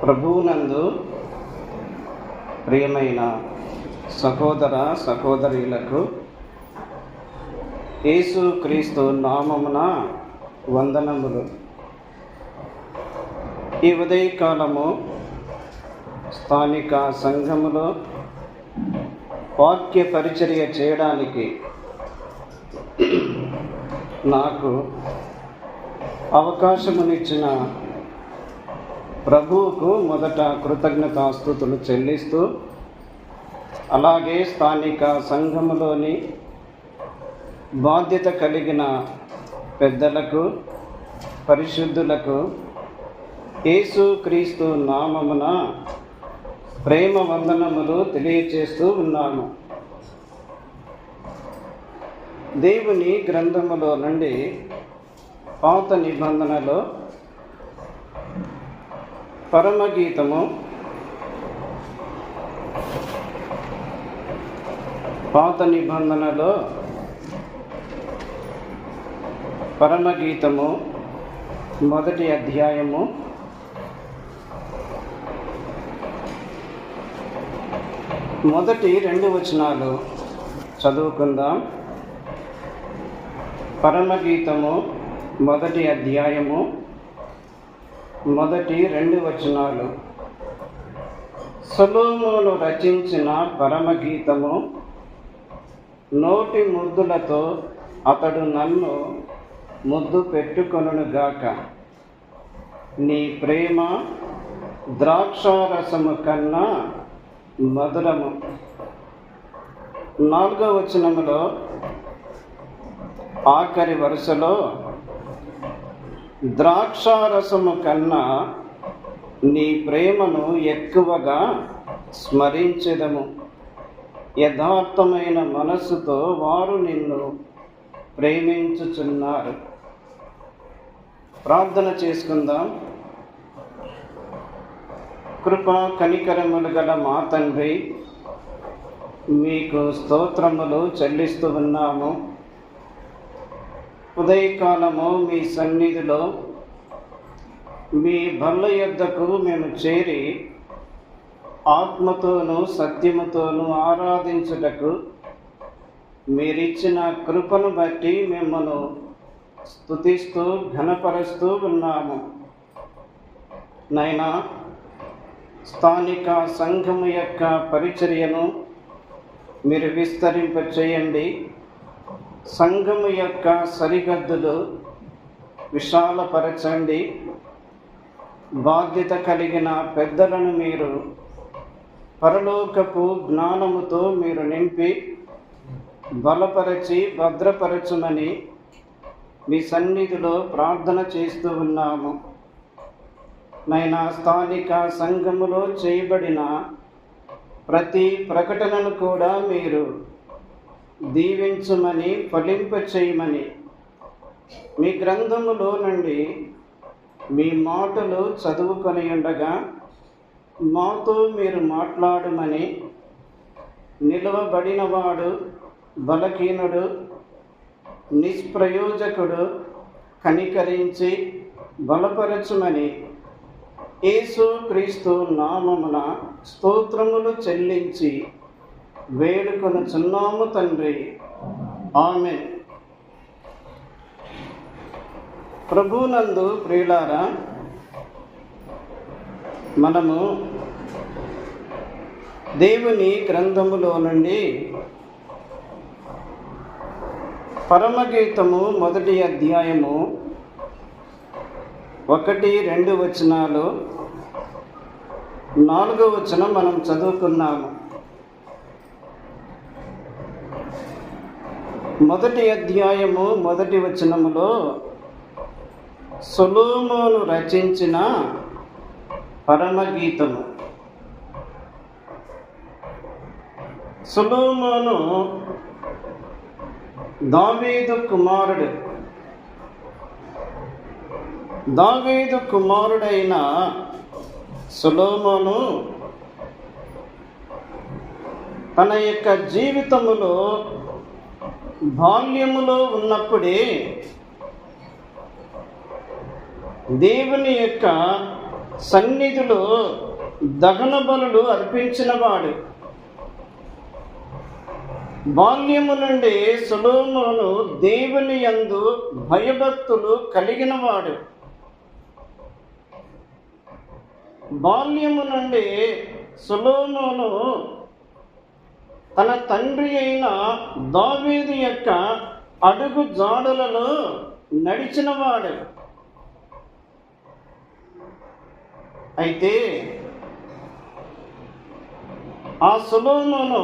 ప్రభువునందు ప్రియమైన సహోదర సహోదరీలకు యేసు క్రీస్తు నామమున వందనములు. ఈ ఉదయకాలము స్థానిక సంఘములో వాక్య పరిచర్య చేయడానికి నాకు అవకాశమునిచ్చిన ప్రభువుకు మొదట కృతజ్ఞతాస్తుతులు చెల్లిస్తూ, అలాగే స్థానిక సంఘములోని బాధ్యత కలిగిన పెద్దలకు, పరిశుద్ధులకు యేసు క్రీస్తు నామమున ప్రేమ వందనములు తెలియచేస్తూ ఉన్నాము. దేవుని గ్రంథములో నుండి పాత నిబంధనలో పరమగీతము, పాత నిబంధనలో పరమగీతము మొదటి అధ్యాయము మొదటి 2 వచనాలు చదువుకుందాం. పరమగీతము మొదటి అధ్యాయము మొదటి 2 వచనాలు. సొలొమోను రచించిన పరమగీతము. నోటి ముద్దులతో అతడు నన్ను ముద్దు పెట్టుకొనుగాక. నీ ప్రేమ ద్రాక్షారసము కన్నా మధురము. 4వ వచనములో ఆఖరి వరుసలో ద్రాక్షారసము కన్నా నీ ప్రేమను ఎక్కువగా స్మరించెదము. యథార్థమైన మనస్సుతో వారు నిన్ను ప్రేమించుచున్నారు. ప్రార్థన చేసుకుందాం. కృపా కనికరములు గల మా తండ్రి, మీకు స్తోత్రములు చెల్లిస్తూ ఉన్నాము. ఉదయకాలము మీ సన్నిధిలో మీ బల్ల యొద్దకు మేము చేరి ఆత్మతోనూ సత్యముతోనూ ఆరాధించుటకు మీరిచ్చిన కృపను బట్టి మిమ్మల్ని స్తుతిస్తూ ఘనపరుస్తూ ఉన్నాము. నైనా స్థానిక సంఘము యొక్క పరిచర్యను మీరు విస్తరింపచేయండి. సంఘము యొక్క సరిహద్దులు విశాలపరచండి. బాధ్యత కలిగిన పెద్దలను మీరు పరలోకపు జ్ఞానముతో మీరు నింపి బలపరచి భద్రపరచుమని మీ సన్నిధిలో ప్రార్థన చేస్తూ ఉన్నాము. నైనా స్థానిక సంఘములో చేయబడిన ప్రతి ప్రకటనను కూడా మీరు దీవించుమని, ఫలింపచేయమని, మీ గ్రంథములో నుండి మీ మాటలు చదువుకొని ఉండగా మాతో మీరు మాట్లాడమని, నిలువబడినవాడు బలహీనుడు, నిష్ప్రయోజకుడు కనికరించి బలపరచుమని యేసు క్రీస్తు నామమున స్తోత్రములు చెల్లించి వేడుకొనుచున్నాము తండ్రి. ఆమేన్. ప్రభునందు ప్రియులారా, మనము దేవుని గ్రంథములో నుండి పరమగీతము మొదటి అధ్యాయము 1-2 వచనాలు, 4వ వచనం మనం చదువుకున్నాము. మొదటి అధ్యాయము మొదటి వచనములో సొలొమోను రచించిన పరమగీతము. సొలొమోను దావీదు కుమారుడు. దావీదు కుమారుడైన సొలొమోను తన యొక్క జీవితములో బాల్యములో ఉన్నప్పుడే దేవుని యొక్క సన్నిధిలో దహన బలులు అర్పించినవాడు. బాల్యము నుండి సొలొమోను దేవుని యందు భయభక్తులు కలిగినవాడు. బాల్యము నుండి సొలొమోను తన తండ్రి అయిన దావీదు యొక్క అడుగు జాడలలో నడిచినవాడు. అయితే ఆ సొలొమోను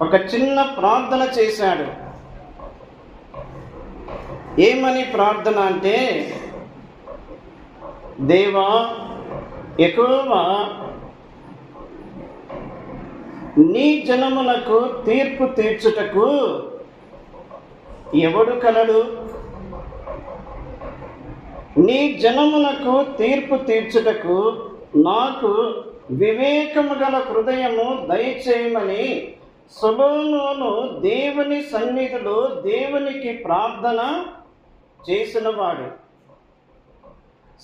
ఒక చిన్న ప్రార్థన చేశాడు. ఏమని ప్రార్థన అంటే, దేవా యెహోవా, నీ జనమునకు తీర్పు తీర్చుటకు ఎవడు కలడు? నీ జనమునకు తీర్పు తీర్చుటకు నాకు వివేకము గల హృదయము దయచేయమని సొలొమోను దేవుని సన్నిధిలో దేవునికి ప్రార్థన చేసినవాడు.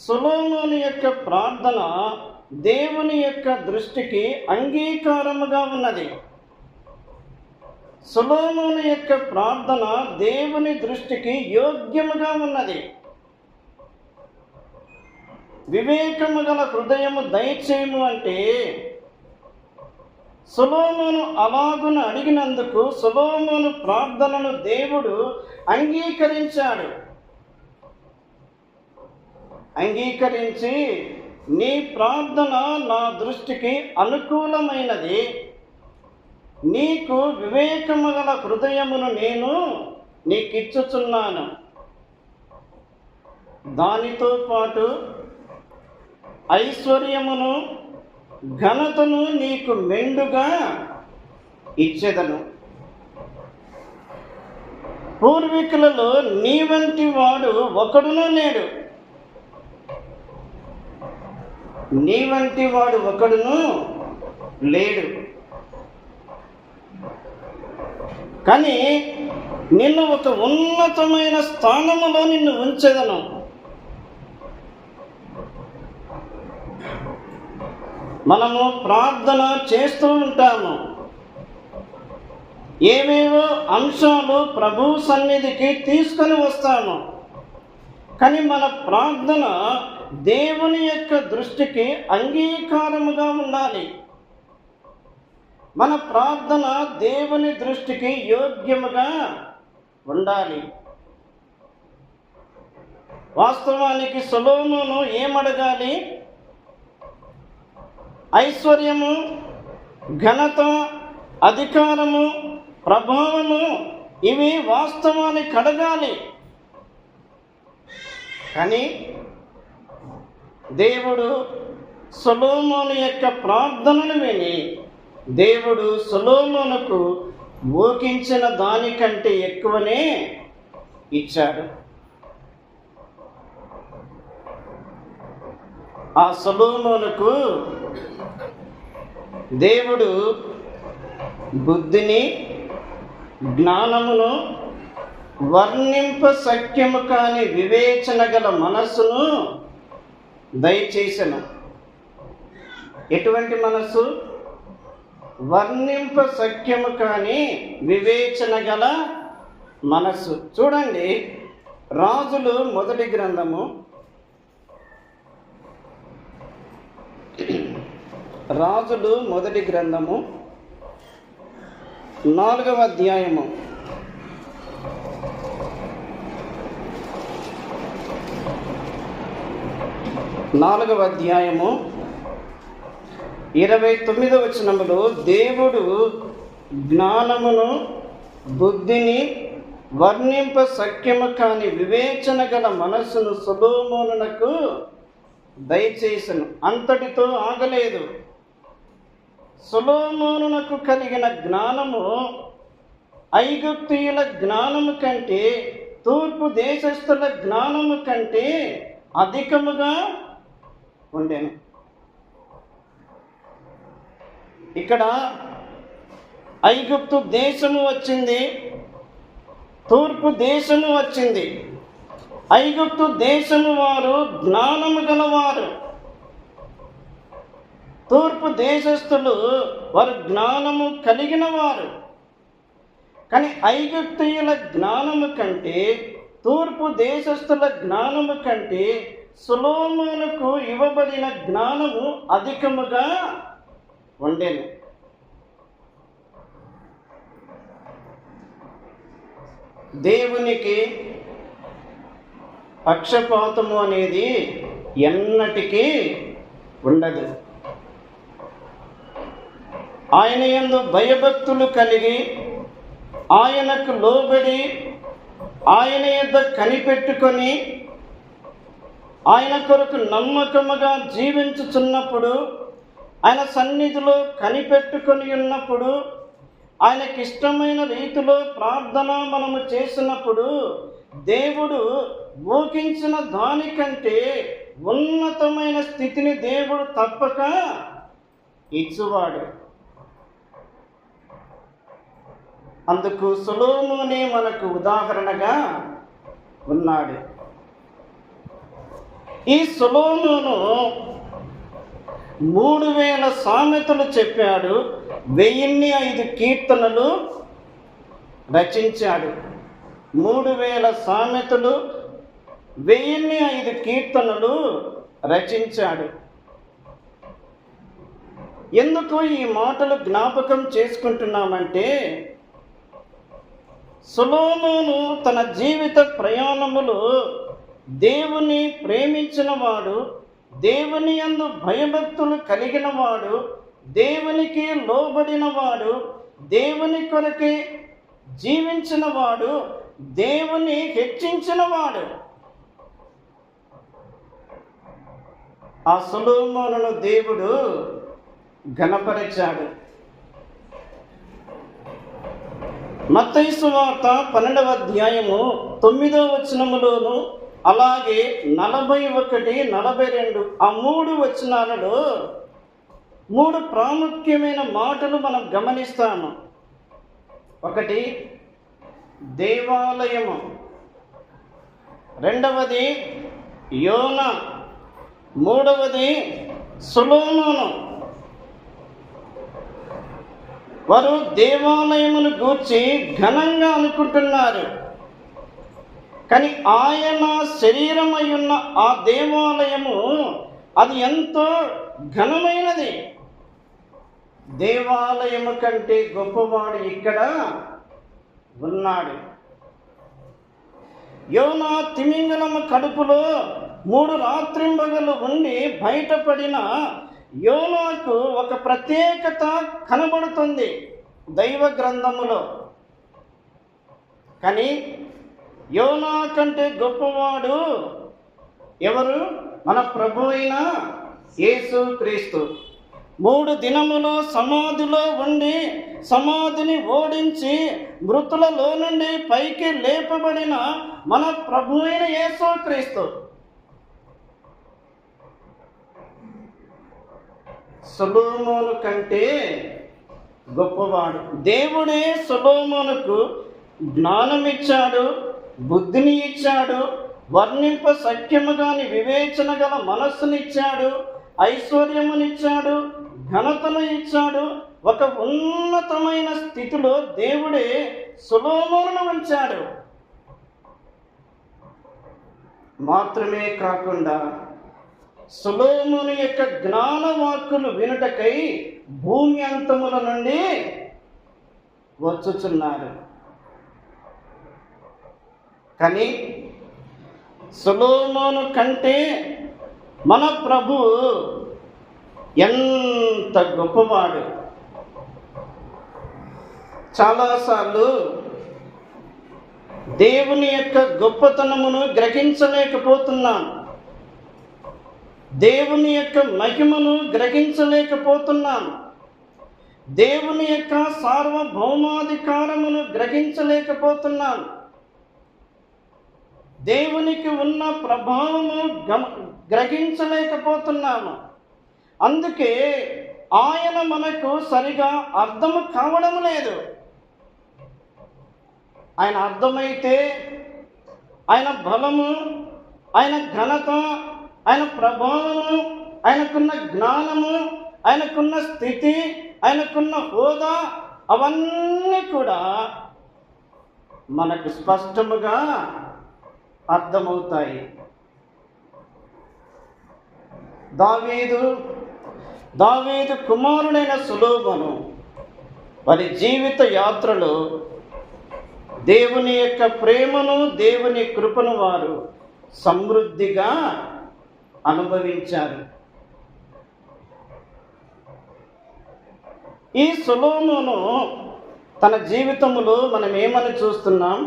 సొలొమోను యొక్క ప్రార్థన దేవుని యొక్క దృష్టికి అంగీకారముగా ఉన్నది. సొలొమోను యొక్క ప్రార్థన దేవుని దృష్టికి యోగ్యముగా ఉన్నది. వివేకము గల హృదయము దయచేయము అంటే సొలొమోను అలాగున అడిగినందుకు సొలొమోను ప్రార్థనను దేవుడు అంగీకరించాడు. అంగీకరించి, నీ ప్రార్థన నా దృష్టికి అనుకూలమైనది, నీకు వివేకము గల హృదయమును నేను నీకిచ్చుచున్నాను, దానితో పాటు ఐశ్వర్యమును ఘనతను నీకు మెండుగా ఇచ్చెదను. పూర్వీకులలో నీ వంటి వాడు ఒకడునూ లేడు. నీ వంటి వాడు ఒకడును లేడు. కానీ నిన్ను ఒక ఉన్నతమైన స్థానములో నిన్ను ఉంచెదను. మనము ప్రార్థన చేస్తూ ఉంటాము. ఏవేవో అంశాలు ప్రభు సన్నిధికి తీసుకొని వస్తాము. కానీ మన ప్రార్థన దేవుని యొక్క దృష్టికి అంగీకారముగా ఉండాలి. మన ప్రార్థన దేవుని దృష్టికి యోగ్యముగా ఉండాలి. వాస్తవానికి సొలొమోను ఏమడగాలి? ఐశ్వర్యము, ఘనత, అధికారము, ప్రభావము, ఇవి వాస్తవానికి అడగాలి. కానీ దేవుడు సొలొమోను యొక్క ప్రార్థనను విని దేవుడు సొలొమోనుకు ఊహించిన దానికంటే ఎక్కువనే ఇచ్చాడు. ఆ సొలొమోనుకు దేవుడు బుద్ధిని, జ్ఞానమును, వర్ణింప సఖ్యము కాని వివేచన గల మనస్సును దయచేసెను. ఎటువంటి మనస్సు? వర్ణింప సఖ్యము కాని వివేచన గల మనస్సు. చూడండి, రాజులు మొదటి గ్రంథము 4వ అధ్యాయము 29వ వచనములో దేవుడు జ్ఞానమును, బుద్ధిని, వర్ణింప సఖ్యము కాని వివేచన గల మనస్సును సొలొమోనునకు దయచేసెను. అంతటితో ఆగలేదు. సొలొమోనునకు కలిగిన జ్ఞానము ఐగుప్తీయుల జ్ఞానము కంటే, తూర్పు దేశస్థుల జ్ఞానము కంటే అధికముగా ఉండెను. ఇక్కడ ఐగుప్తు దేశము వచ్చింది, తూర్పు దేశము వచ్చింది. ఐగుప్తు దేశము వారు జ్ఞానము గలవారు, తూర్పు దేశస్థులు వారు జ్ఞానము కలిగిన వారు. కానీ ఐగుప్తీయుల జ్ఞానము కంటే, తూర్పు దేశస్థుల జ్ఞానము కంటే సొలొమోనుకు ఇవ్వబడిన జ్ఞానము అధికముగా ఉండేను. దేవునికి పక్షపాతము అనేది ఎన్నటికీ ఉండదు. ఆయన యందు భయభక్తులు కలిగి, ఆయనకు లోబడి, ఆయన యొద్ద కనిపెట్టుకొని, ఆయన కొరకు నమ్మకముగా జీవించుచున్నప్పుడు, ఆయన సన్నిధిలో కనిపెట్టుకొని ఉన్నప్పుడు, ఆయనకి ఇష్టమైన రీతిలో ప్రార్థన మనము చేసినప్పుడు, దేవుడు ఊహించిన దానికంటే ఉన్నతమైన స్థితిని దేవుడు తప్పక ఇచ్చువాడు. అందుకు సొలొమోనే మనకు ఉదాహరణగా ఉన్నాడు. ఈ సొలొమోను 3000 సామెతలు చెప్పాడు, 1005 కీర్తనలు రచించాడు. 3000 సామెతలు, 1005 కీర్తనలు రచించాడు. ఎందుకు ఈ మాటలు జ్ఞాపకం చేసుకుంటున్నామంటే, సొలొమోను తన జీవిత ప్రయాణములో దేవుని ప్రేమించిన వాడు, దేవుని యందు భయభక్తులు కలిగిన వాడు, దేవునికి లోబడిన వాడు, దేవుని కొరకే జీవించిన వాడు, దేవుని హెచ్చించిన వాడు. ఆ సొలొమోనును దేవుడు ఘనపరిచాడు. మత్తయి సువార్త 12వ అధ్యాయము 9వ వచనములోను, అలాగే 41, 42 ఆ 3 వచనాలలో 3 ప్రాముఖ్యమైన మాటలు మనం గమనిస్తాము. ఒకటి దేవాలయము, రెండవది యోనా, మూడవది సొలొమోను. వారు దేవాలయమును గూర్చి ఘనంగా అనుకుంటున్నారు, కానీ ఆయన శరీరమై ఉన్న ఆ దేవాలయము అది ఎంతో ఘనమైనది. దేవాలయము కంటే గొప్పవాడు ఇక్కడ ఉన్నాడు. యోనా తిమింగలము కడుపులో 3 రాత్రింబగలు ఉండి బయటపడిన యోనాకు ఒక ప్రత్యేకత కనబడుతుంది దైవ గ్రంథములో. కానీ యోనా కంటే గొప్పవాడు ఎవరు? మన ప్రభు అయిన యేసు క్రీస్తు. 3 దినములు సమాధిలో ఉండి, సమాధిని ఓడించి మృతులలో నుండి పైకి లేపబడిన మన ప్రభు అయిన యేసు క్రీస్తు. సొలొమోను కంటే గొప్పవాడు. దేవుడే సొలొమోనుకు జ్ఞానమిచ్చాడు, బుద్ధిని ఇచ్చాడు, వర్ణింప సఖ్యము గాని వివేచన గల మనస్సునిచ్చాడు, ఐశ్వర్యమునిచ్చాడు, ఘనతను ఇచ్చాడు. ఒక ఉన్నతమైన స్థితిలో దేవుడే సొలొమోనును ఉంచాడు. మాత్రమే కాకుండా సొలొమోను యొక్క జ్ఞానవాక్కులు వినుటకై భూమి అంతముల నుండి వచ్చుచున్నారు. కానీ సొలొమోను కంటే మన ప్రభు ఎంత గొప్పవాడు. చాలాసార్లు దేవుని యొక్క గొప్పతనమును గ్రహించలేకపోతున్నాం, దేవుని యొక్క మహిమను గ్రహించలేకపోతున్నాం, దేవుని యొక్క సార్వభౌమాధికారమును గ్రహించలేకపోతున్నాం, దేవునికి ఉన్న ప్రభావము గ్రహించలేకపోతున్నాము. అందుకే ఆయన మనకు సరిగా అర్థము కావడం లేదు. ఆయన అర్థమైతే, ఆయన బలము, ఆయన ఘనత, ఆయన ప్రభావము, ఆయనకున్న జ్ఞానము, ఆయనకున్న స్థితి, ఆయనకున్న హోదా, అవన్నీ కూడా మనకు స్పష్టముగా అర్థమవుతాయి. దావీదు కుమారుడైన సొలొమోను వారి జీవిత యాత్రలో దేవుని యొక్క ప్రేమను, దేవుని కృపను వారు సమృద్ధిగా అనుభవించారు. ఈ సొలొమోను తన జీవితంలో మనం ఏమని చూస్తున్నాం?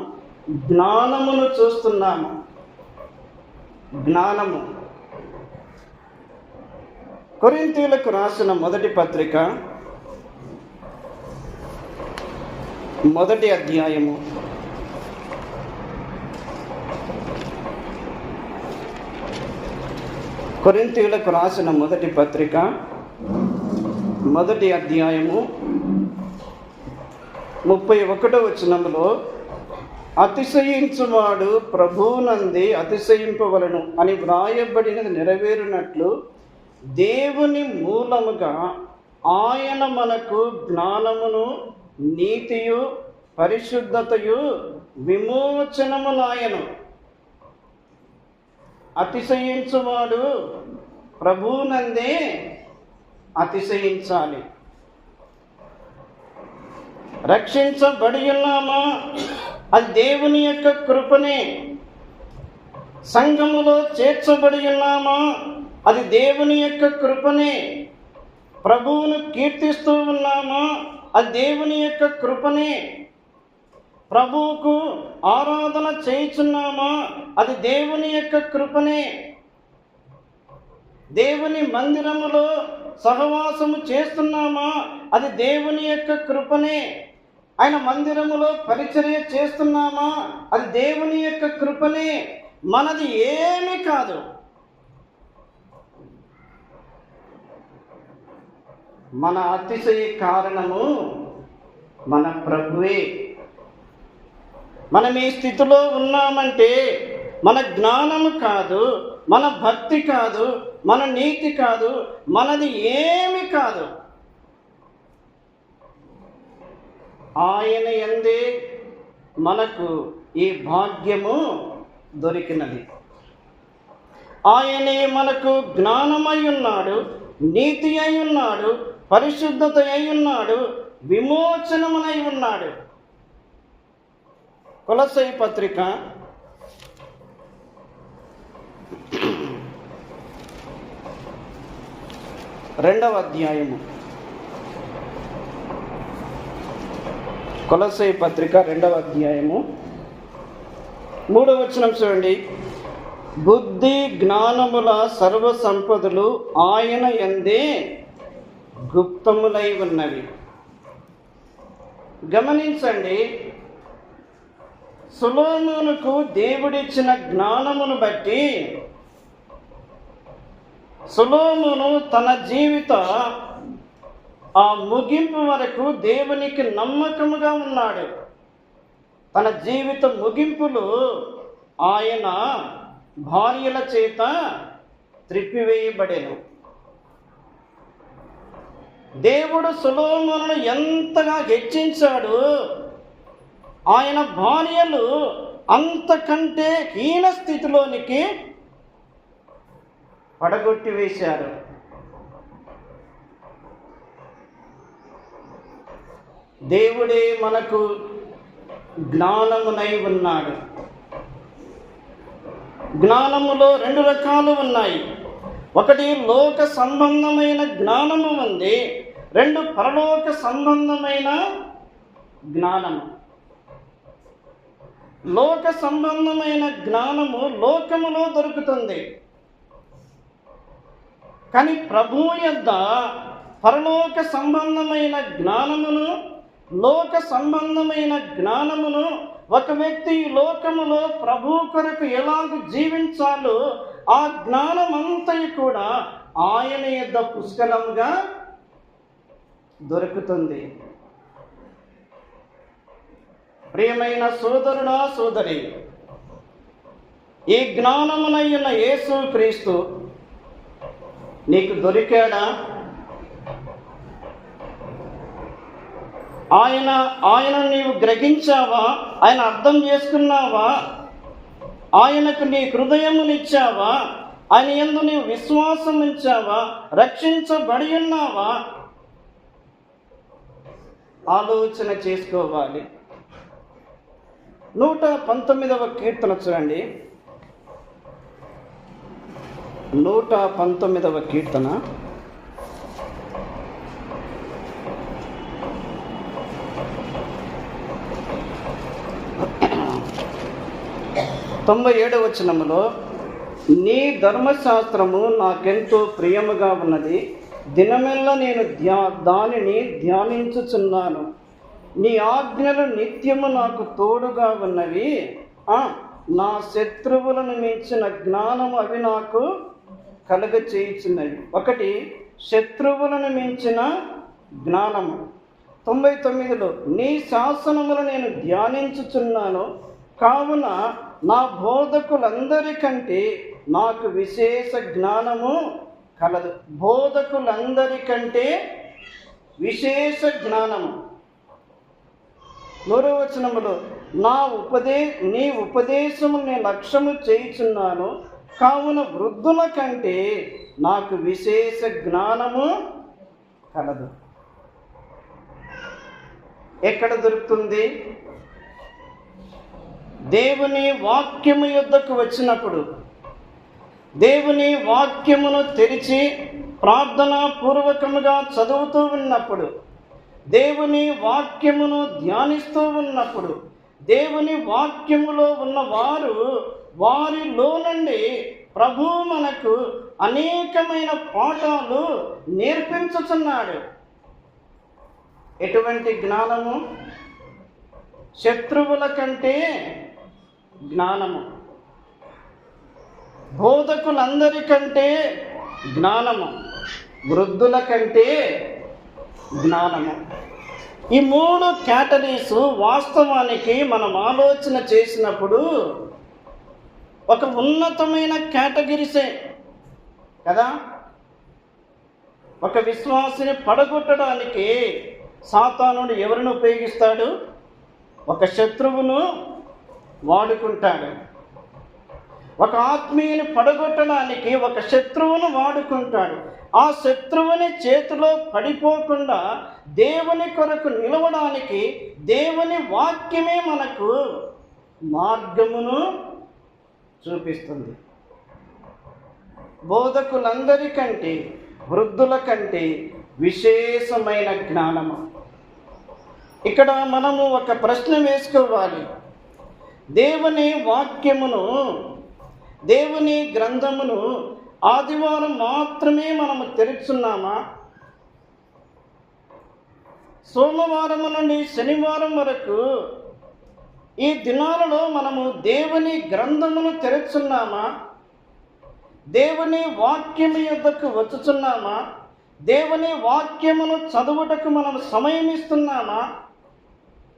జ్ఞానమును చూస్తున్నాము. జ్ఞానము. కొరింథీయులకు రాసిన మొదటి పత్రిక 1వ అధ్యాయము 31వ వచనములో, అతిశయించువాడు ప్రభువునందే అతిశయింపవలెను అని వ్రాయబడినది నెరవేరునట్లు దేవుని మూలముగా ఆయన మనకు జ్ఞానమును, నీతియు, పరిశుద్ధతయు, విమోచనమునాయను. అతిశయించువాడు ప్రభువునందే అతిశయించాలి. రక్షించబడి ఉన్నామా? అది దేవుని యొక్క కృపనే. సంఘములో చేర్చబడి ఉన్నామా? అది దేవుని యొక్క కృపనే. ప్రభువును కీర్తిస్తూ ఉన్నామా? అది దేవుని యొక్క కృపనే. ప్రభువుకు ఆరాధన చేయుచున్నామా? అది దేవుని యొక్క కృపనే. దేవుని మందిరములో సహవాసము చేస్తున్నామా? అది దేవుని యొక్క కృపనే. ఆయన మందిరములో పరిచర్య చేస్తున్నామా? అది దేవుని యొక్క కృపనే. మనది ఏమీ కాదు. మన అతిశయ కారణము మన ప్రభువే. మనం ఈ స్థితిలో ఉన్నామంటే మన జ్ఞానము కాదు, మన భక్తి కాదు, మన నీతి కాదు, మనది ఏమి కాదు. ఆయన యందే మనకు ఈ భాగ్యము దొరికినది. ఆయనే మనకు జ్ఞానమై ఉన్నాడు, నీతి అయి ఉన్నాడు, పరిశుద్ధత అయి ఉన్నాడు, విమోచనమునై ఉన్నాడు. కొలస్సై పత్రిక 2వ అధ్యాయము. కొలస్సై పత్రిక 2వ అధ్యాయము 3వ వచనం చూడండి. బుద్ధి జ్ఞానముల సర్వ సంపదలు ఆయన యందే గుప్తములై ఉన్నవి. గమనించండి, సొలొమోనుకు దేవుడిచ్చిన జ్ఞానమును బట్టి సొలొమోను తన జీవిత ఆ ముగింపు వరకు దేవునికి నమ్మకముగా ఉన్నాడు. తన జీవిత ముగింపులో ఆయన భార్యల చేత త్రిప్పివేయబడెను. దేవుడు సొలొమోనును ఎంతగా హెచ్చించాడు. ఆయన భార్యలు అంతకంటే హీన స్థితిలోనికి పడగొట్టి వేశారు. దేవుడే మనకు జ్ఞానమునై ఉన్నాడు. జ్ఞానములో 2 రకాలు ఉన్నాయి. ఒకటి లోక సంబంధమైన జ్ఞానము ఉంది, 2 పరలోక సంబంధమైన జ్ఞానము. లోక సంబంధమైన జ్ఞానము లోకములో దొరుకుతుంది. కానీ ప్రభువు యొద్ద పరలోక సంబంధమైన జ్ఞానమును, లోక సంబంధమైన జ్ఞానమును, ఒక వ్యక్తి ఈ లోకములో ప్రభువు కొరకు ఎలాగ జీవించాలో ఆ జ్ఞానమంతయు కూడా ఆయన యొద్ద పుష్కలముగా దొరుకుతుంది. ప్రియమైన సోదరుడా, సోదరి, ఈ జ్ఞానమునైన యేసు క్రీస్తు నీకు దొరికాడా? ఆయన నీవు గ్రహించావా? ఆయన అర్థం చేసుకున్నావా? ఆయనకు నీ హృదయమునిచ్చావా? ఆయన యందు నీవు విశ్వాసం ఉంచావా? రక్షించబడి ఉన్నావా? ఆలోచన చేసుకోవాలి. 119వ కీర్తన చూడండి. 119వ కీర్తన 97వ వచనములో, నీ ధర్మశాస్త్రము నాకెంతో ప్రియముగా ఉన్నది, దినమెల్లా నేను దానిని ధ్యానించుచున్నాను. నీ ఆజ్ఞలు నిత్యము నాకు తోడుగా ఉన్నవి. నా శత్రువులను మించిన జ్ఞానము అవి నాకు కలుగచేయుచున్నవి. ఒకటి, శత్రువులను మించిన జ్ఞానము. 99లో, నీ శాసనములు నేను ధ్యానించుచున్నాను, కావున నా బోధకులందరికంటే నాకు విశేష జ్ఞానము కలదు. బోధకులందరికంటే విశేష జ్ఞానము. 100వ వచనములో, నీ ఉపదేశము నేను లక్ష్యము చేయుచున్నాను, కావున వృద్ధుల కంటే నాకు విశేష జ్ఞానము కలదు. ఎక్కడ దొరుకుతుంది? దేవుని వాక్యము యొద్దకు వచ్చినప్పుడు, దేవుని వాక్యమును తెరిచి ప్రార్థనా పూర్వకముగా చదువుతూ ఉన్నప్పుడు, దేవుని వాక్యమును ధ్యానిస్తూ ఉన్నప్పుడు, దేవుని వాక్యములో ఉన్న వారిలో నుండి ప్రభువు మనకు అనేకమైన పాఠాలు నేర్పించుచున్నాడు. ఎటువంటి జ్ఞానము? శత్రువుల కంటే జ్ఞానము, బోధకులందరికంటే జ్ఞానము, వృద్ధుల కంటే జ్ఞానము. ఈ 3 కేటగిరీస్ వాస్తవానికి మనం ఆలోచన చేసినప్పుడు ఒక ఉన్నతమైన కేటగిరీసే కదా. ఒక విశ్వాసిని పడగొట్టడానికి సాతానుడు ఎవరిని ఉపయోగిస్తాడు? ఒక శత్రువును వాడుకుంటాడు. ఒక ఆత్మీయుని పడగొట్టడానికి ఒక శత్రువును వాడుకుంటాడు. ఆ శత్రువుని చేతిలో పడిపోకుండా దేవుని కొరకు నిలవడానికి దేవుని వాక్యమే మనకు మార్గమును చూపిస్తుంది. బోధకులందరికంటే, వృద్ధుల కంటే విశేషమైన జ్ఞానము. ఇక్కడ మనము ఒక ప్రశ్న వేసుకోవాలి. దేవుని వాక్యమును, దేవుని గ్రంథమును ఆదివారం మాత్రమే మనము తెరుచున్నామా? సోమవారం నుండి శనివారం వరకు ఈ దినాలలో మనము దేవుని గ్రంథమును తెరుచున్నామా? దేవుని వాక్యము యొద్దకు వచ్చుచున్నామా? దేవుని వాక్యమును చదువుటకు మనం సమయం ఇస్తున్నామా?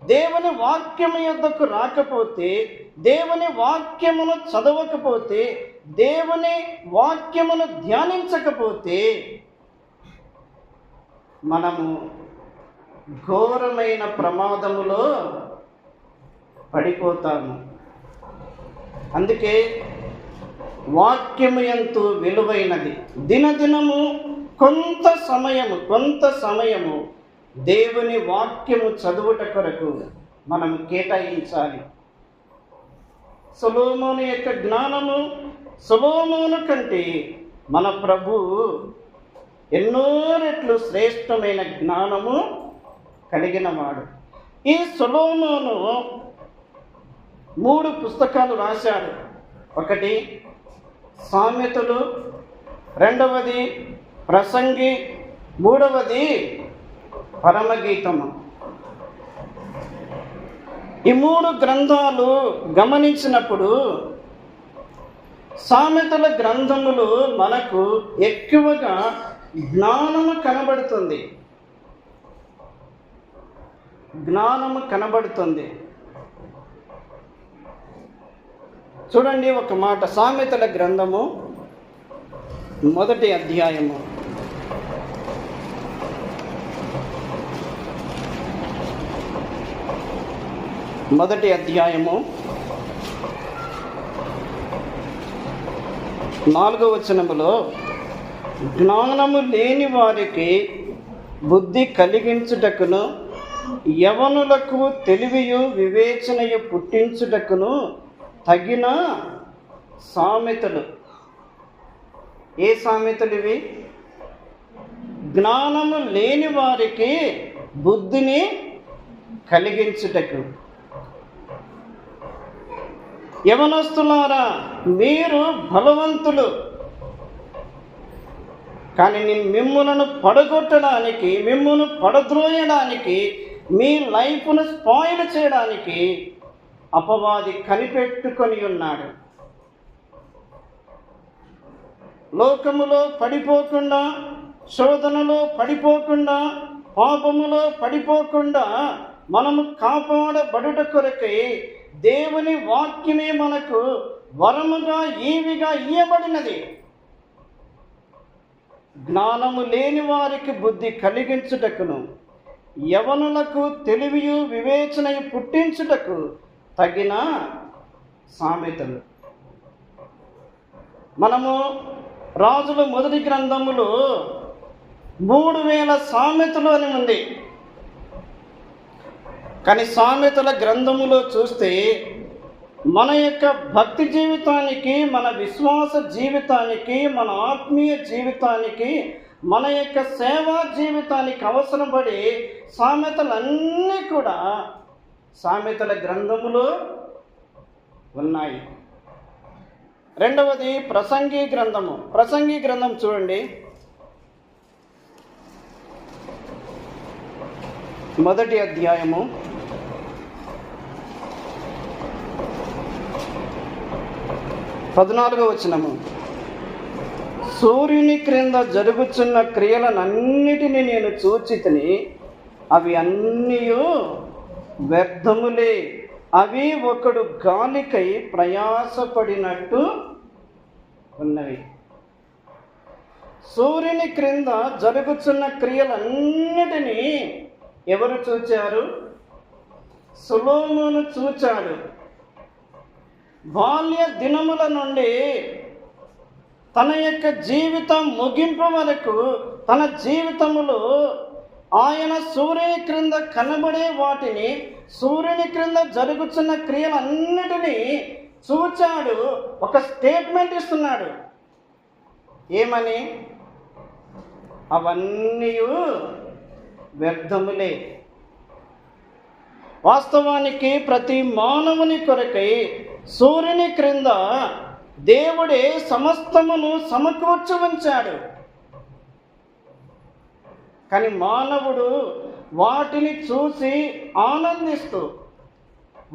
దేవుని వాక్యము యొద్దకు రాకపోతే, దేవుని వాక్యమును చదవకపోతే, దేవుని వాక్యమును ధ్యానించకపోతే మనము ఘోరమైన ప్రమాదములో పడిపోతాము. అందుకే వాక్యము ఎంతో విలువైనది. దినదినము కొంత సమయము దేవుని వాక్యము చదువుట కొరకు మనం కేటాయించాలి. సొలొమోను యొక్క జ్ఞానము, సొలొమోను కంటే మన ప్రభు ఎన్నో రెట్లు శ్రేష్టమైన జ్ఞానము కలిగిన వాడు. ఈ సొలొమోను 3 పుస్తకాలు రాశాడు. ఒకటి సామెతలు, రెండవది ప్రసంగి, మూడవది పరమగీతము. ఈ 3 గ్రంథాలు గమనించినప్పుడు సామెతల గ్రంథములు మనకు ఎక్కువగా జ్ఞానము కనబడుతుంది. చూడండి ఒక మాట, సామెతల గ్రంథము 1వ అధ్యాయము 1వ అధ్యాయము 4వ వచనములో, జ్ఞానము లేని వారికి బుద్ధి కలిగించుటకును యవనులకు తెలివియు వివేచనయు పుట్టించుటకును తగిన సామెతలు. ఏ సామెతలు ఇవి? జ్ఞానము లేని వారికి బుద్ధిని కలిగించుటకు. యవనస్తులారా, మీరు బలవంతులు, కానీ మిమ్ములను పడగొట్టడానికి, మిమ్మును పడద్రోయడానికి, మీ లైఫ్ను స్పాయిల్ చేయడానికి అపవాది కనిపెట్టుకొని ఉన్నాడు. లోకములో పడిపోకుండా, శోధనలో పడిపోకుండా, పాపములో పడిపోకుండా మనము కాపాడబడుట కొరకై దేవుని వాక్యమే మనకు వరముగా, ఈవిగా ఇయ్యబడినది. జ్ఞానము లేని వారికి బుద్ధి కలిగించుటకును యవనులకు తెలివియు వివేచనయు పుట్టించుటకు తగిన సామెతలు. మనము రాజుల మొదటి గ్రంథములో 3000 సామెతలు అని ఉంది. కానీ సామెతల గ్రంథములో చూస్తే మన యొక్క భక్తి జీవితానికి, మన విశ్వాస జీవితానికి, మన ఆత్మీయ జీవితానికి, మన యొక్క సేవా జీవితానికి అవసరపడే సామెతలన్నీ కూడా సామెతల గ్రంథములో ఉన్నాయి. రెండవది ప్రసంగి గ్రంథము. ప్రసంగి గ్రంథం చూడండి, 1వ అధ్యాయము 14వ వచనము. సూర్యుని క్రింద జరుగుచున్న క్రియలనన్నిటినీ నేను చూచితిని, అవి అన్నీ వ్యర్థములే, అవి ఒకడు గాలికై ప్రయాసపడినట్టు ఉన్నవి. సూర్యుని క్రింద జరుగుతున్న క్రియలన్నిటినీ ఎవరు చూచారు? సొలొమోను చూచాడు. బాల్య దినముల నుండి తన యొక్క జీవితం ముగింపు వరకు, తన జీవితములో ఆయన సూర్యుని క్రింద కనబడే వాటిని, సూర్యుని క్రింద జరుగుతున్న క్రియలన్నిటినీ చూచాడు. ఒక స్టేట్మెంట్ ఇస్తున్నాడు. ఏమని? అవన్నీ వ్యర్థములే. వాస్తవానికి ప్రతి మానవుని కొరకై సూర్యుని క్రింద దేవుడే సమస్తమును సమకూర్చి ఉంచాడు. కానీ మానవుడు వాటిని చూసి ఆనందిస్తూ,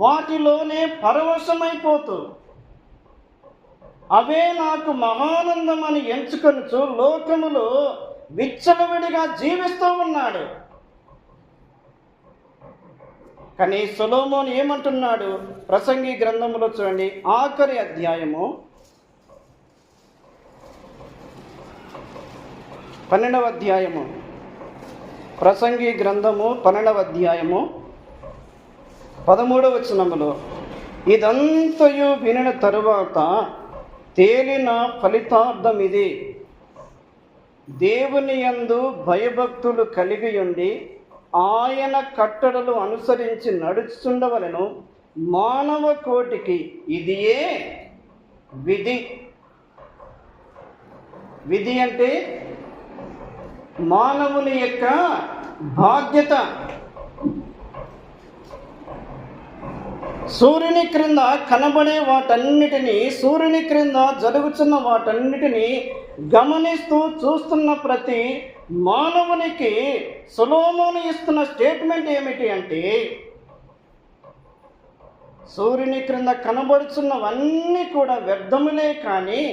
వాటిలోనే పరవశమైపోతూ, అవే నాకు మహానందం అని ఎంచుకొనుచు లోకములో విచ్చలవిడిగా జీవిస్తూ ఉన్నాడు. కానీ సొలొమోను ఏమంటున్నాడు? ప్రసంగి గ్రంథములో చూడండి, ఆఖరి అధ్యాయము 12వ అధ్యాయము. ప్రసంగి గ్రంథము 12వ అధ్యాయము 13వ వచనములో, ఇదంతయు వినిన తరువాత తేలిన ఫలితార్థం ఇది, దేవుని యందు భయభక్తులు కలిగి ఉండి ఆయన కట్టడలు అనుసరించి నడుచుండవలెను. మానవ కోటికి ఇదియే విధి. విధి అంటే మానవుని యొక్క బాధ్యత. సూర్యుని క్రింద కనబడే వాటన్నిటినీ, సూర్యుని క్రింద జరుగుతున్న వాటన్నిటినీ గమనిస్తూ చూస్తున్న ప్రతి మానవునికి సొలొమోను ఇస్తున్న స్టేట్మెంట్ ఏమిటి అంటే, సూర్యుని క్రింద కనబడుచున్నవన్నీ కూడా వ్యర్థములే, కానీ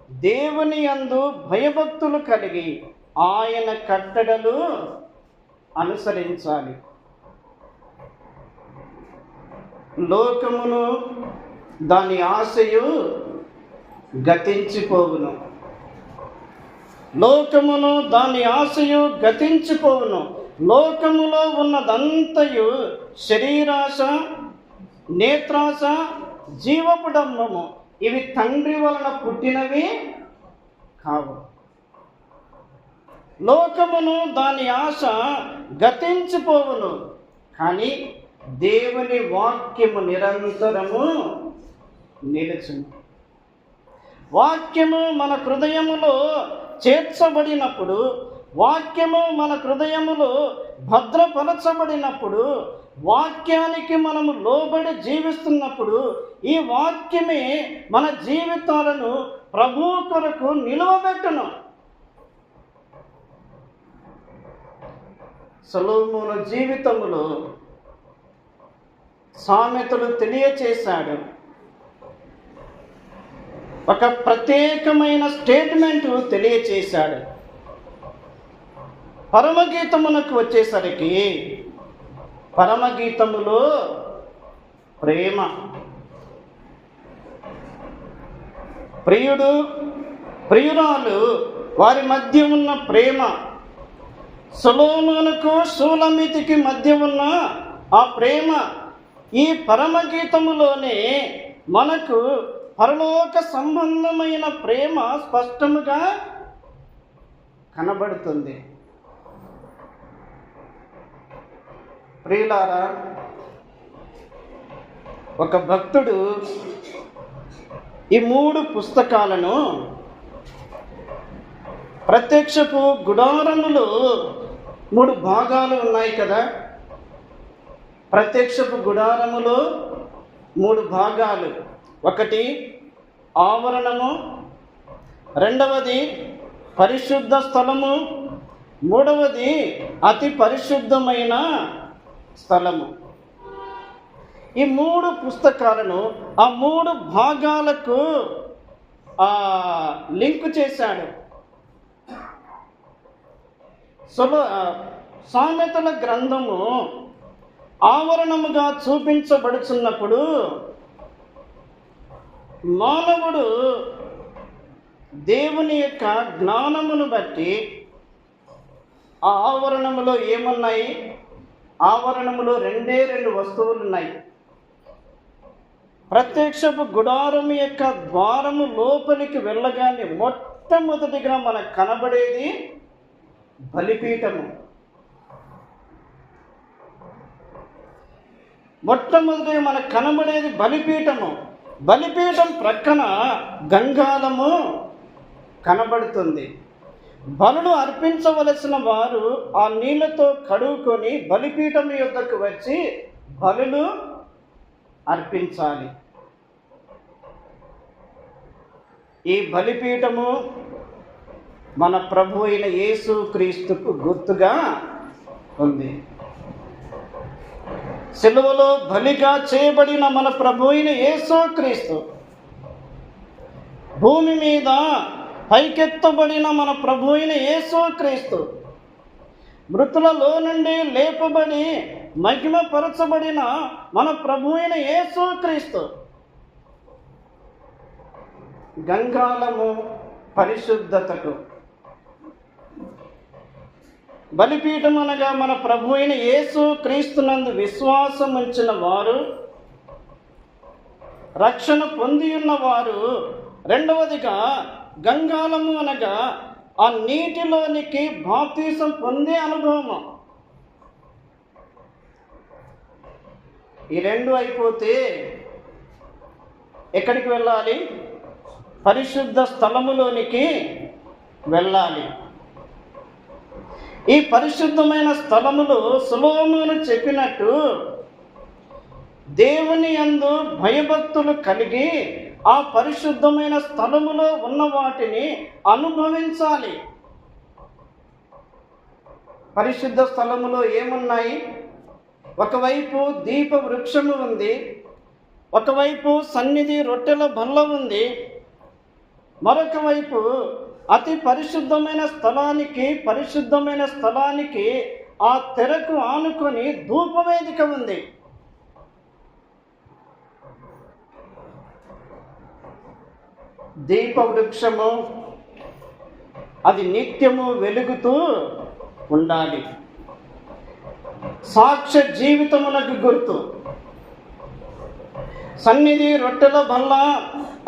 దేవుని యందు భయభక్తులు కలిగి ఆయన కట్టడలు అనుసరించాలి. లోకమును దాని ఆశయు గతించిపోవును. లోకమును దాని ఆశయు గతించిపోవును. లోకములో ఉన్నదంతయు శరీరాశ, నేత్రాశ, జీవపు డంబము, ఇవి తండ్రి వలన పుట్టినవి కావు. లోకమును దాని ఆశ గతించిపోవును, కానీ దేవుని వాక్యము నిరంతరము నిలుచును. వాక్యము మన హృదయములో చేర్చబడినప్పుడు, వాక్యము మన హృదయములో భద్రపరచబడినప్పుడు, వాక్యానికి మనము లోబడి జీవిస్తున్నప్పుడు ఈ వాక్యమే మన జీవితాలను ప్రభువు కొరకు నిలువబెట్టును. సొలొమోను జీవితములో సామెతలు తెలియచేశాడు. ఒక ప్రత్యేకమైన స్టేట్మెంట్ తెలియచేశాడు. పరమగీతమునకు వచ్చేసరికి పరమగీతములో ప్రేమ, ప్రియుడు ప్రియురాలు వారి మధ్య ఉన్న ప్రేమ, సొలొమోనుకు షూలమితికి మధ్య ఉన్న ఆ ప్రేమ, ఈ పరమగీతములోనే మనకు పరలోక సంబంధమైన ప్రేమ స్పష్టముగా కనబడుతుంది. ప్రియులారా, ఒక భక్తుడు ఈ 3 పుస్తకాలను ప్రత్యక్షపు గుడారములో 3 భాగాలు ఉన్నాయి కదా. ప్రత్యక్షపు గుడారములో 3 భాగాలు. ఒకటి ఆవరణము, రెండవది పరిశుద్ధ స్థలము, మూడవది అతి పరిశుద్ధమైన స్థలము. ఈ 3 పుస్తకాలను ఆ 3 భాగాలకు లింక్ చేశాడు. సామెతల గ్రంథము ఆవరణముగా చూపించబడుచున్నప్పుడు మానవుడు దేవుని యొక్క జ్ఞానమును బట్టి ఆ ఆవరణములో ఏమున్నాయి? ఆవరణములో 2 వస్తువులు ఉన్నాయి. ప్రత్యక్షపు గుడారము యొక్క ద్వారము లోపలికి వెళ్ళగానే మొట్టమొదటిగా మనకు కనబడేది బలిపీఠము. మొట్టమొదటిగా మనకు కనబడేది బలిపీఠము. బలిపీఠం ప్రక్కన గంగాళము కనబడుతుంది. బలులు అర్పించవలసిన వారు ఆ నీళ్లతో కడుక్కొని బలిపీఠం యొద్దకు వచ్చి బలులు అర్పించాలి. ఈ బలిపీఠము మన ప్రభు అయిన యేసు క్రీస్తుకు గుర్తుగా ఉంది. సిలువలో బలిగా చేయబడిన మన ప్రభు అయిన యేసు క్రీస్తు, భూమి మీద పైకెత్తబడిన మన ప్రభు అయిన యేసు క్రీస్తు, మృతులలో నుండి లేపబడి మహిమపరచబడిన మన ప్రభు అయిన యేసు క్రీస్తు. గంగాళము పరిశుద్ధతకు, బలిపీఠం అనగా మన ప్రభు అయిన యేసు క్రీస్తునందు విశ్వాసం ఉంచిన వారు, రక్షణ పొంది ఉన్నవారు. రెండవదిగా గంగాళము అనగా ఆ నీటిలోనికి బాప్తీసం పొందే అనుభవం. ఈ 2 అయిపోతే ఎక్కడికి వెళ్ళాలి? పరిశుద్ధ స్థలములోనికి వెళ్ళాలి. ఈ పరిశుద్ధమైన స్థలములో సొలొమోను చెప్పినట్టు దేవుని యందు భయభక్తులు కలిగి ఆ పరిశుద్ధమైన స్థలములో ఉన్న వాటిని అనుభవించాలి. పరిశుద్ధ స్థలములో ఏమున్నాయి? ఒకవైపు దీప వృక్షము ఉంది, ఒకవైపు సన్నిధి రొట్టెల బల్ల ఉంది, మరొక వైపు అతి పరిశుద్ధమైన స్థలానికి ఆ తెరకు ఆనుకొని ధూపవేదిక ఉంది. దీపవృక్షము, అది నిత్యము వెలుగుతూ ఉండాలి. సాక్ష్య జీవితమునకు గుర్తు సన్నిధి రొట్టెల బల్ల,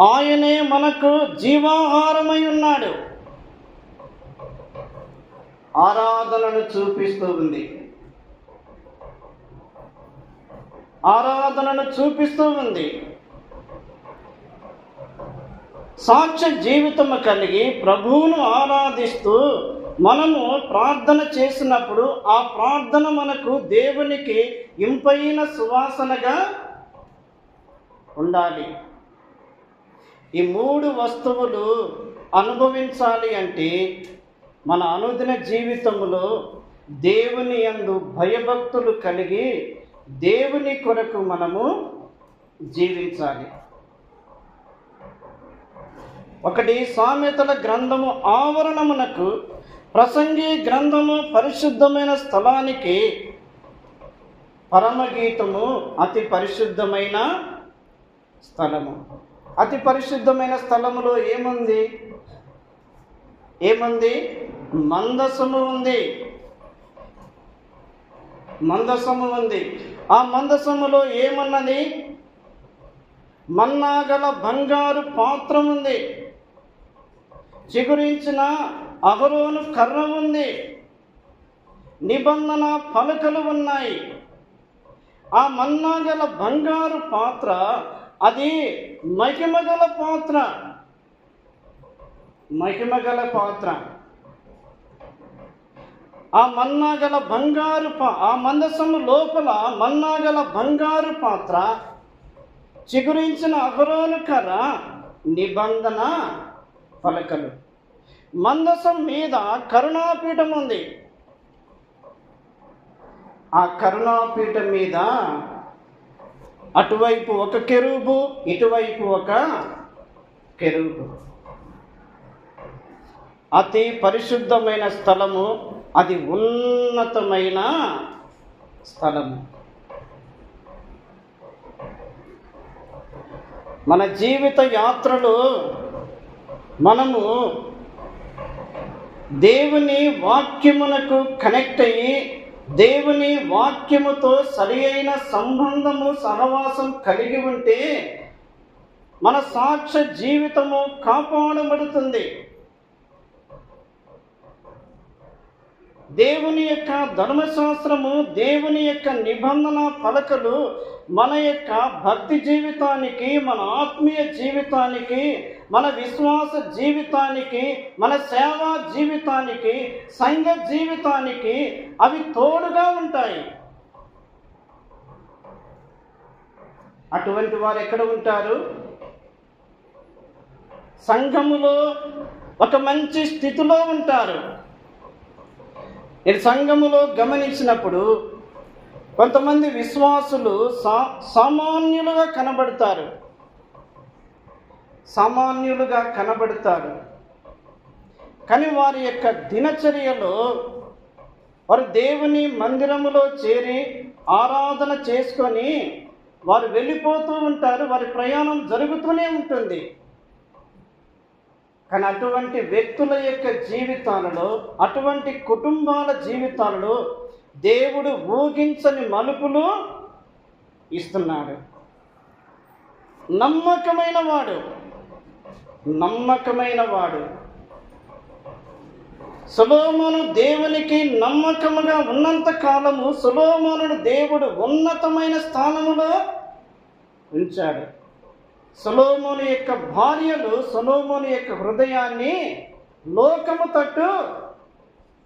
ఆయనే మనకు జీవాహారమై ఉన్నాడు. ఆరాధనను చూపిస్తూ ఉంది, ఆరాధనను చూపిస్తూ ఉంది. సాక్ష్య జీవితము కలిగి ప్రభువును ఆరాధిస్తూ మనము ప్రార్థన చేసినప్పుడు ఆ ప్రార్థన మనకు దేవునికి ఇంపైన సువాసనగా ఉండాలి. ఈ 3 వస్తువులు అనుభవించాలి అంటే మన అనుదిన జీవితంలో దేవుని యందు భయభక్తులు కలిగి దేవుని కొరకు మనము జీవించాలి. ఒకటి సామెతల గ్రంథము ఆవరణమునకు, ప్రసంగి గ్రంథము పరిశుద్ధమైన స్థలానికి, పరమగీతము అతి పరిశుద్ధమైన స్థలము. అతి పరిశుద్ధమైన స్థలములో ఏముంది? మందసము ఉంది. మందసము ఉంది. ఆ మందసములో ఏమన్నది? మన్నాగల బంగారు పాత్ర ఉంది. చిగురించిన అహరోను కర్ర ఉంది. నిబంధన పలకలు ఉన్నాయి. ఆ మన్నాగల బంగారు పాత్ర అది మహిమగల పాత్ర. మహిమగల పాత్ర. ఆ మన్నాగల బంగారు ఆ మందసము లోపల మన్నాగల బంగారు పాత్ర, చిగురించిన అహరోను కర్ర, నిబంధన పలకలు. మందసం మీద కరుణాపీఠం ఉంది. ఆ కరుణాపీఠం మీద అటువైపు ఒక కెరూబు, ఇటువైపు ఒక కెరూబు. అతి పరిశుద్ధమైన స్థలము, అది ఉన్నతమైన స్థలము. మన జీవిత యాత్రలో మనము దేవుని వాక్యమునకు కనెక్ట్ అయ్యి దేవుని వాక్యముతో సరి అయిన సంబంధము, సహవాసం కలిగి ఉంటే మన సాక్ష్య జీవితము కాపాడబడుతుంది. దేవుని యొక్క ధర్మశాస్త్రము, దేవుని యొక్క నిబంధన పలకలు మన యొక్క భక్తి జీవితానికి, మన ఆత్మీయ జీవితానికి, మన విశ్వాస జీవితానికి, మన సేవా జీవితానికి, సంఘ జీవితానికి అవి తోడుగా ఉంటాయి. అటువంటి వారు ఎక్కడ ఉంటారు? సంఘములో ఒక మంచి స్థితిలో ఉంటారు. నేను సంఘములో గమనించినప్పుడు కొంతమంది విశ్వాసులు సామాన్యులుగా కనబడతారు. సామాన్యులుగా కనబడతారు. కానీ వారి యొక్క దినచర్యలో వారు దేవుని మందిరములో చేరి ఆరాధన చేసుకొని వారు వెళ్ళిపోతూ ఉంటారు. వారి ప్రయాణం జరుగుతూనే ఉంటుంది. కానీ అటువంటి వ్యక్తుల యొక్క జీవితాలలో, అటువంటి కుటుంబాల జీవితాలలో దేవుడు ఊహించని మలుపులు ఇస్తున్నాడు. నమ్మకమైన వాడు సొలొమోను దేవునికి నమ్మకముగా ఉన్నంత కాలము సొలొమోనును దేవుడు ఉన్నతమైన స్థానములో ఉంచాడు. సొలొమోను యొక్క భార్యలు సొలొమోను యొక్క హృదయాన్ని లోకము తట్టు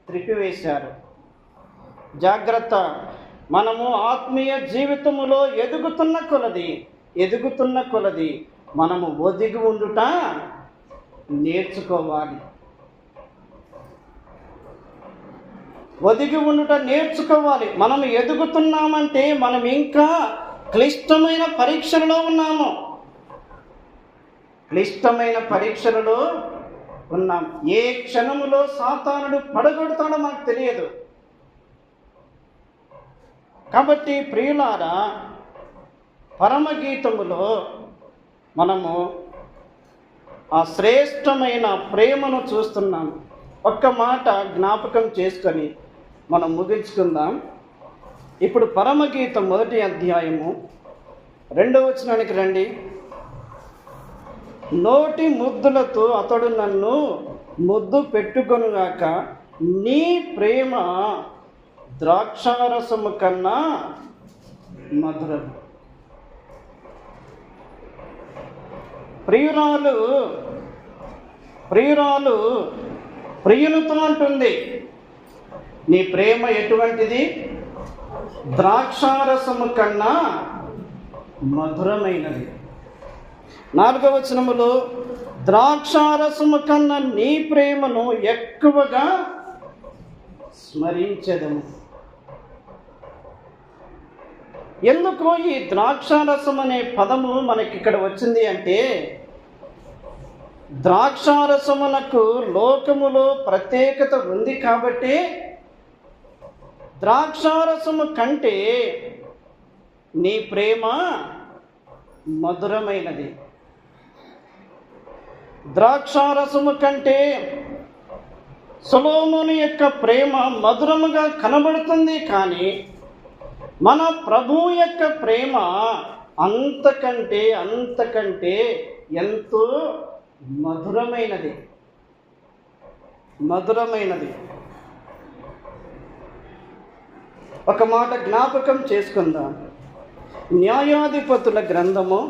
త్రిపివేశారు. జాగ్రత్త. మనము ఆత్మీయ జీవితములో ఎదుగుతున్న కొలది మనము ఒదిగి ఉండుట నేర్చుకోవాలి. మనం ఎదుగుతున్నామంటే మనం ఇంకా క్లిష్టమైన పరీక్షలలో ఉన్నాము. ఏ క్షణములో సాతానుడు పడగొడతాడో మనకు తెలియదు. కాబట్టి ప్రియులారా, పరమగీతములో మనము ఆ శ్రేష్టమైన ప్రేమను చూస్తున్నాం. ఒక్క మాట జ్ఞాపకం చేసుకొని మనం ముగించుకుందాం. ఇప్పుడు పరమగీతం 1వ అధ్యాయము 2వ వచనానికి రండి. నోటి ముద్దులతో అతడు నన్ను ముద్దు పెట్టుకొనుగాక, నీ ప్రేమ ద్రాక్షారసము కన్నా మధురం. ప్రియురాలు ప్రియునితో అంటుంది, నీ ప్రేమ ఎటువంటిది? ద్రాక్షారసము కన్నా మధురమైనది. 4వ వచనములో ద్రాక్షారసము కన్నా నీ ప్రేమను ఎక్కువగా స్మరించెదము. ఎందుకు ఈ ద్రాక్షారసం అనే పదము మనకి ఇక్కడ వచ్చింది అంటే, ద్రాక్షారసమునకు లోకములో ప్రత్యేకత ఉంది కాబట్టి ద్రాక్షారసము కంటే నీ ప్రేమ మధురమైనది. ద్రాక్షారసము కంటే సొలొమోను యొక్క ప్రేమ మధురముగా కనబడుతుంది, కానీ మన ప్రభువు యొక్క ప్రేమ అంతకంటే ఎంతో మధురమైనది. ఒక మాట జ్ఞాపకం చేసుకుందాం. న్యాయాధిపతుల గ్రంథము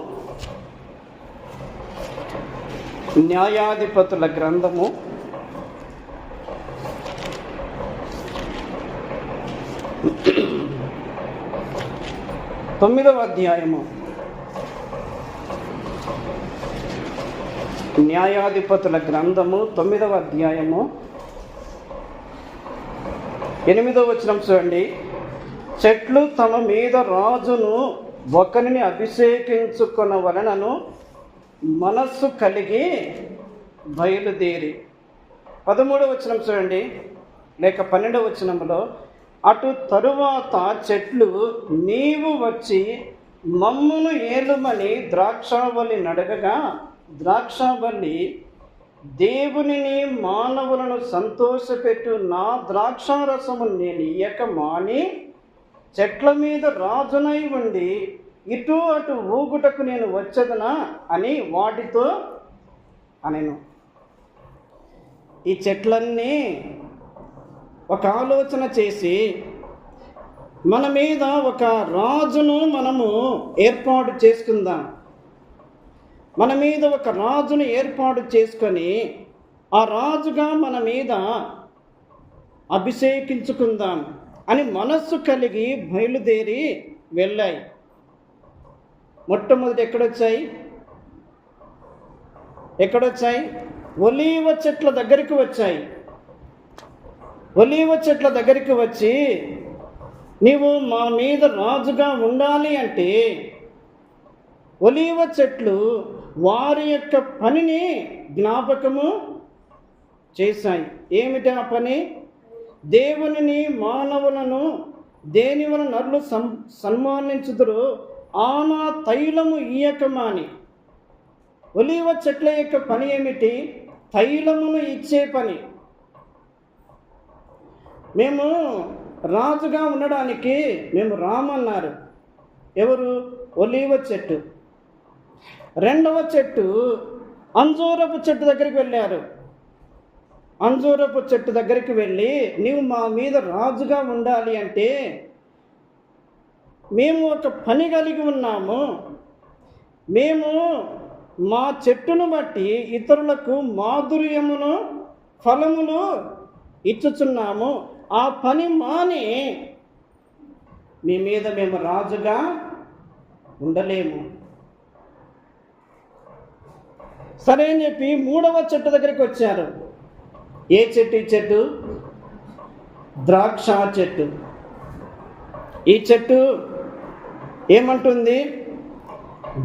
9వ అధ్యాయము. న్యాయాధిపతుల గ్రంథము 9వ అధ్యాయము 8వ వచనం చూడండి. చెట్లు తమ మీద రాజును ఒకరిని అభిషేకించుకొనవలెనను మనస్సు కలిగి బయలుదేరి. 13వ వచనం చూడండి, లేక 12వ వచనంలో, అటు తరువాత చెట్లు నీవు వచ్చి మమ్మును ఏలుమని ద్రాక్షావల్లి నడగగా, ద్రాక్షావల్లి దేవునిని మానవులను సంతోషపెట్టు నా ద్రాక్షారసము నేను ఇయ్యక మాని చెట్ల మీద రాజునై ఉండి ఇటు అటు ఊగుటకు నేను వచ్చదనా అని వాటితో అనెను. ఈ చెట్లన్నీ ఒక ఆలోచన చేసి మన మీద ఒక రాజును మనము ఏర్పాటు చేసుకుందాం. మన మీద ఒక రాజును ఏర్పాటు చేసుకొని ఆ రాజుగా మన మీద అభిషేకించుకుందాం అని మనస్సు కలిగి బయలుదేరి వెళ్ళాయి. మొట్టమొదటి ఎక్కడొచ్చాయి? ఒలీవ చెట్ల దగ్గరికి వచ్చాయి. ఒలీవ చెట్ల దగ్గరికి వచ్చి, నీవు మా మీద రాజుగా ఉండాలి అంటే ఒలీవ చెట్లు వారి యొక్క పనిని జ్ఞాపకము చేశాయి. ఏమిటి ఆ పని? దేవునిని మానవులను దేని వలన నరులు సన్మానించుదురు ఆనా తైలము ఇయ్యకమాని. ఒలీవ చెట్ల యొక్క పని ఏమిటి? తైలమును ఇచ్చే పని. మేము రాజుగా ఉండడానికి మేము రామన్నారు. ఎవరు? ఒలీవ చెట్టు. రెండవ చెట్టు అంజూరపు చెట్టు దగ్గరికి వెళ్ళారు. అంజూరపు చెట్టు దగ్గరికి వెళ్ళి, నీవు మా మీద రాజుగా ఉండాలి అంటే మేము ఒక పని కలిగి ఉన్నాము, మేము మా చెట్టును బట్టి ఇతరులకు మాధుర్యమును ఫలములు ఇచ్చుచున్నాము, ఆ పని మాని మీ మీద మేము రాజుగా ఉండలేము. సరే అని చెప్పి 3వ చెట్టు దగ్గరికి వచ్చారు. ఏ చెట్టు? ఈ చెట్టు ద్రాక్ష చెట్టు. ఈ చెట్టు ఏమంటుంది?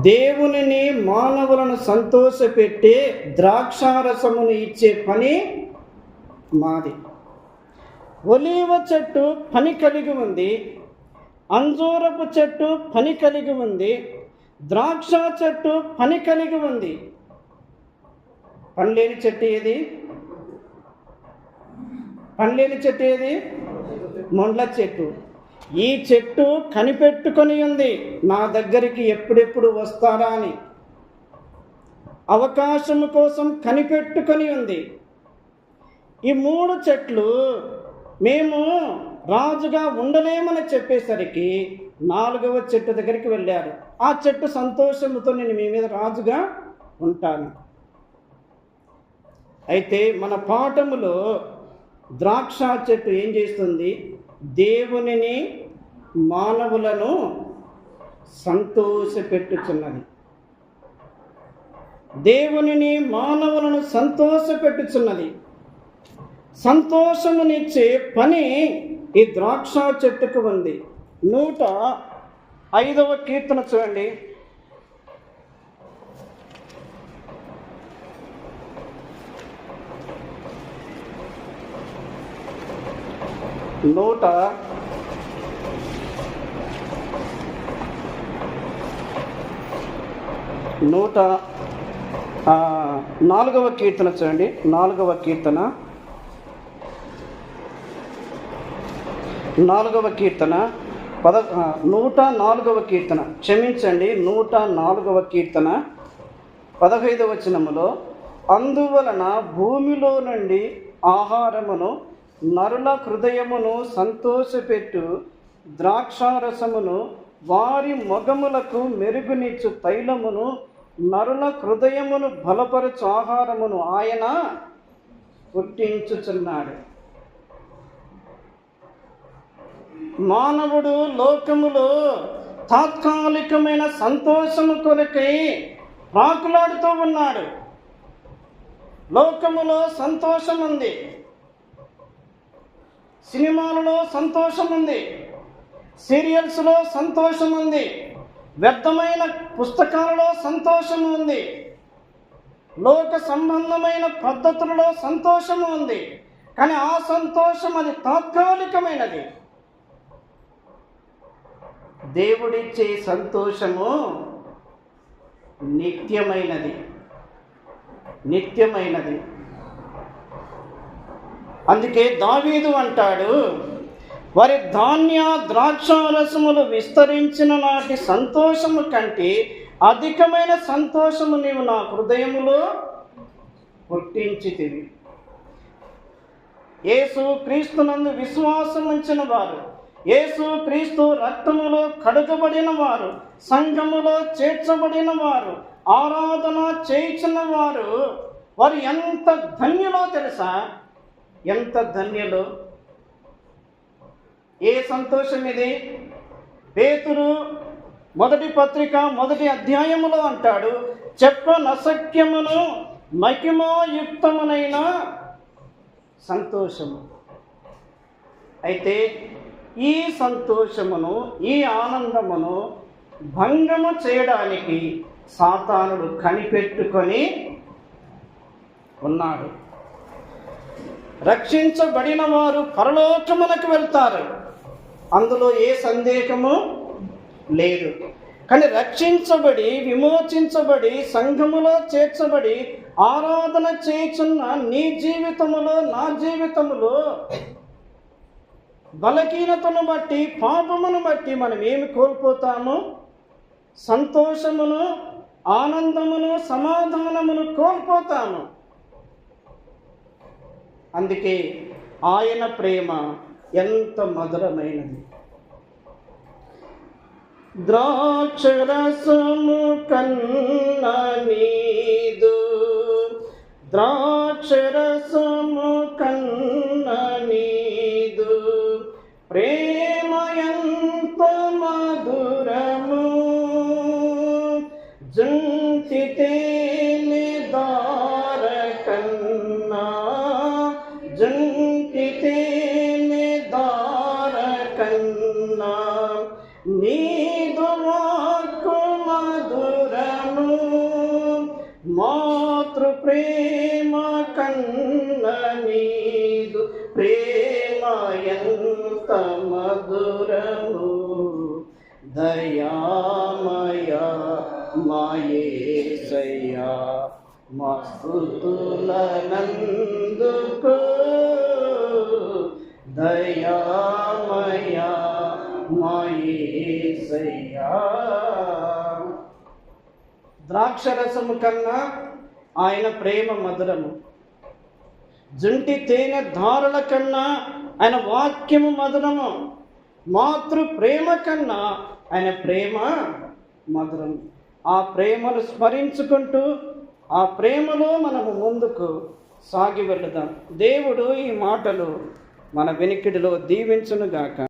దేవునిని మానవులను సంతోషపెట్టి ద్రాక్షారసమును ఇచ్చే పని మాది. ఒలీవ చెట్టు పని కలిగి ఉంది, అంజూరపు చెట్టు పని కలిగి ఉంది, ద్రాక్ష చెట్టు పని కలిగి ఉంది. పండ్లేని చెట్టు ఏది? పండ్లేని చెట్టు ఏది? మొండ్ల చెట్టు. ఈ చెట్టు కనిపెట్టుకొని ఉంది, నా దగ్గరికి ఎప్పుడెప్పుడు వస్తారా అని. అవకాశం కోసం కనిపెట్టుకొని ఉంది. ఈ 3 చెట్లు మేము రాజుగా ఉండలేమని చెప్పేసరికి 4వ చెట్టు దగ్గరికి వెళ్ళారు. ఆ చెట్టు సంతోషంతో నేను మీ మీద రాజుగా ఉంటాను. అయితే మన పాఠములో ద్రాక్ష చెట్టు ఏం చేస్తుంది? దేవునిని మానవులను సంతోషపెట్టుచున్నది. దేవునిని మానవులను సంతోషపెట్టుచున్నది. సంతోషమునిచ్చే పని ఈ ద్రాక్ష చెట్టుకు ఉంది. 105వ కీర్తన చూడండి. నూట 4వ కీర్తన చూడండి. 4వ కీర్తన 104వ కీర్తన, క్షమించండి, 104వ కీర్తన 15వ వచనములో, అందువలన భూమిలో నుండి ఆహారమును నరుల హృదయమును సంతోషపెట్టు ద్రాక్షారసమును వారి మొగములకు మెరుగునిచ్చు తైలమును నరుల హృదయమును బలపరచు ఆహారమును ఆయన పుట్టించుచున్నాడు. మానవుడు లోకములో తాత్కాలికమైన సంతోషము కొరకై ప్రాకులాడుతూ ఉన్నాడు. లోకములో సంతోషం ఉంది, సినిమాలలో సంతోషం ఉంది, సీరియల్స్లో సంతోషం ఉంది, వ్యర్థమైన పుస్తకాలలో సంతోషం ఉంది, లోక సంబంధమైన పద్ధతులలో సంతోషం ఉంది. కానీ ఆ సంతోషం అది తాత్కాలికమైనది. దేవుడిచ్చే సంతోషము నిత్యమైనది. అందుకే దావీదు అంటాడు, వారి ధాన్య ద్రాక్షారసములు విస్తరించిన నాటి సంతోషము కంటే అధికమైన సంతోషము నీవు నా హృదయములో పుట్టించితివి. యేసు క్రీస్తునందు విశ్వాసం ఉంచిన వారు, యేసు క్రీస్తు రక్తములో కడుగబడిన వారు, సంఘములో చేర్చబడిన వారు, ఆరాధన చేయించిన వారు, వారు ఎంత ధన్యులో తెలుసా? ఎంత ధన్యులు! ఏ సంతోషం ఇది? పేతురు మొదటి పత్రిక 1వ అధ్యాయములో అంటాడు, చెప్పనసఖ్యమును మహిమాయుక్తమునైన సంతోషము. అయితే ఈ సంతోషమును, ఈ ఆనందమును భంగము చేయడానికి సాతానుడు కనిపెట్టుకొని ఉన్నాడు. రక్షించబడిన వారు పరలోకమునకు వెళ్తారు, అందులో ఏ సందేహము లేదు. కానీ రక్షించబడి, విమోచించబడి, సంఘములో చేర్చబడి ఆరాధన చేయుచున్న నీ జీవితములో, నా జీవితములో బలహీనతను బట్టి, పాపమును బట్టి మనం ఏమి కోల్పోతాము? సంతోషమును, ఆనందమును, సమాధానమును కోల్పోతాము. అందుకే ఆయన ప్రేమ ఎంత మధురమైనది. ద్రాక్షరసము కన్నా నీదు, ద్రాక్షరసము కన్నా నీదు, ప్రేమ ఎంత మధురము, జంతి తేనె దార కన్నా, జంతి తేనె దార కన్నా నీదు వాక్కు మధురము, మాతృ ప్రేమ కన్నా నీదు ప్రేమ ఎంత మధురము, దయామయ మా యేసయ్యా మా స్తుతులనందుకు దయామయ మా యేసయ్యా. ద్రాక్షరసము కన్నా ఆయన ప్రేమ మధురము, జుంటి తేనె ధారల కన్నా ఆయన వాక్యము మధురము, మాతృ ప్రేమ కన్నా ఆయన ప్రేమ మధురం. ఆ ప్రేమను స్మరించుకుంటూ ఆ ప్రేమలో మనము ముందుకు సాగి వెళదాం. దేవుడు ఈ మాటలు మన వెనికిడిలో దీవించునుగాక.